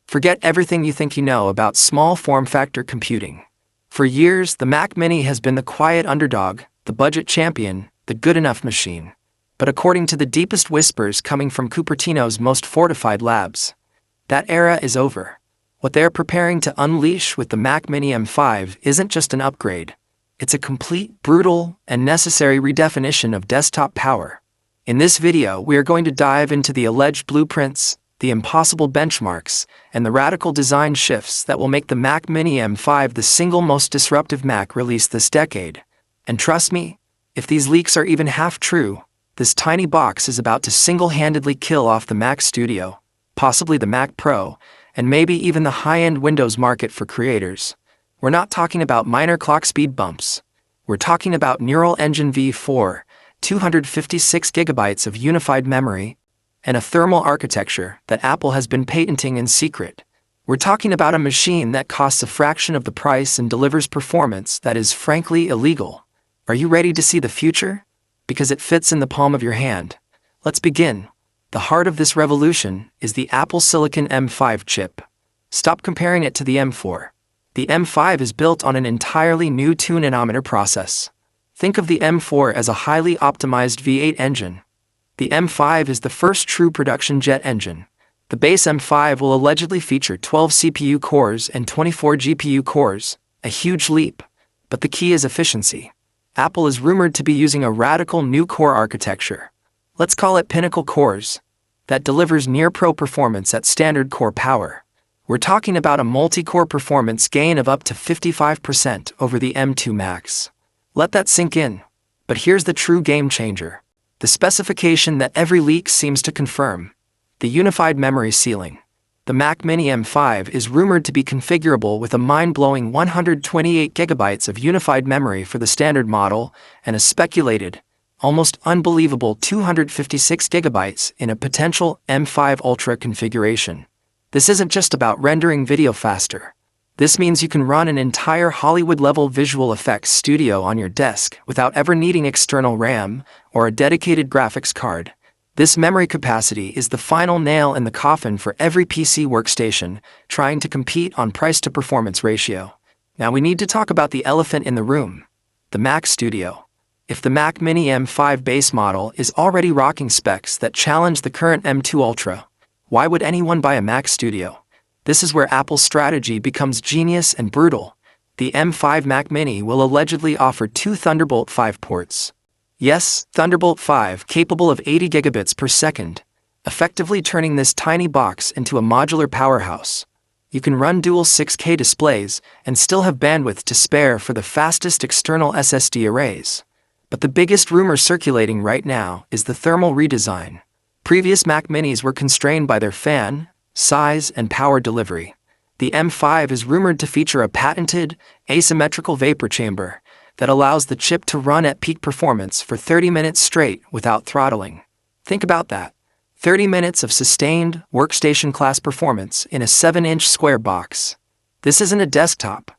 Forget everything you think you know about small form factor computing. For years, the Mac Mini has been the quiet underdog, the budget champion, the good enough machine. But according to the deepest whispers coming from Cupertino's most fortified labs, that era is over. What they are preparing to unleash with the Mac Mini M5 isn't just an upgrade. It's a complete, brutal, and necessary redefinition of desktop power. In this video, we are going to dive into the alleged blueprints, the impossible benchmarks, and the radical design shifts that will make the Mac Mini M5 the single most disruptive Mac released this decade. And trust me, if these leaks are even half true, this tiny box is about to single-handedly kill off the Mac Studio, possibly the Mac Pro, and maybe even the high-end Windows market for creators. We're not talking about minor clock speed bumps. We're talking about Neural Engine v4, 256 gigabytes of unified memory, and a thermal architecture that Apple has been patenting in secret. We're talking about a machine that costs a fraction of the price and delivers performance that is frankly illegal. Are you ready to see the future? Because it fits in the palm of your hand. Let's begin. The heart of this revolution is the Apple Silicon M5 chip. Stop comparing it to the M4. The M5 is built on an entirely new 2-nanometer process. Think of the M4 as a highly optimized V8 engine. The M5 is the first true production jet engine. The base M5 will allegedly feature 12 CPU cores and 24 GPU cores, a huge leap. But the key is efficiency. Apple is rumored to be using a radical new core architecture. Let's call it Pinnacle Cores, that delivers near-pro performance at standard core power. We're talking about a multi-core performance gain of up to 55% over the M2 Max. Let that sink in. But here's the true game changer. The specification that every leak seems to confirm. The unified memory ceiling. The Mac Mini M5 is rumored to be configurable with a mind-blowing 128 gigabytes of unified memory for the standard model and a speculated, almost unbelievable 256 gigabytes in a potential M5 Ultra configuration. This isn't just about rendering video faster. This means you can run an entire Hollywood-level visual effects studio on your desk without ever needing external RAM or a dedicated graphics card. This memory capacity is the final nail in the coffin for every PC workstation trying to compete on price-to-performance ratio. Now we need to talk about the elephant in the room, the Mac Studio. If the Mac Mini M5 base model is already rocking specs that challenge the current M2 Ultra, why would anyone buy a Mac Studio? This is where Apple's strategy becomes genius and brutal. The M5 Mac Mini will allegedly offer 2 Thunderbolt 5 ports. Yes, Thunderbolt 5 capable of 80 gigabits per second, effectively turning this tiny box into a modular powerhouse. You can run dual 6K displays and still have bandwidth to spare for the fastest external SSD arrays. But the biggest rumor circulating right now is the thermal redesign. Previous Mac Minis were constrained by their fan, size, and power delivery. The M5 is rumored to feature a patented, asymmetrical vapor chamber that allows the chip to run at peak performance for 30 minutes straight without throttling. Think about that. 30 minutes of sustained, workstation-class performance in a 7-inch square box. This isn't a desktop.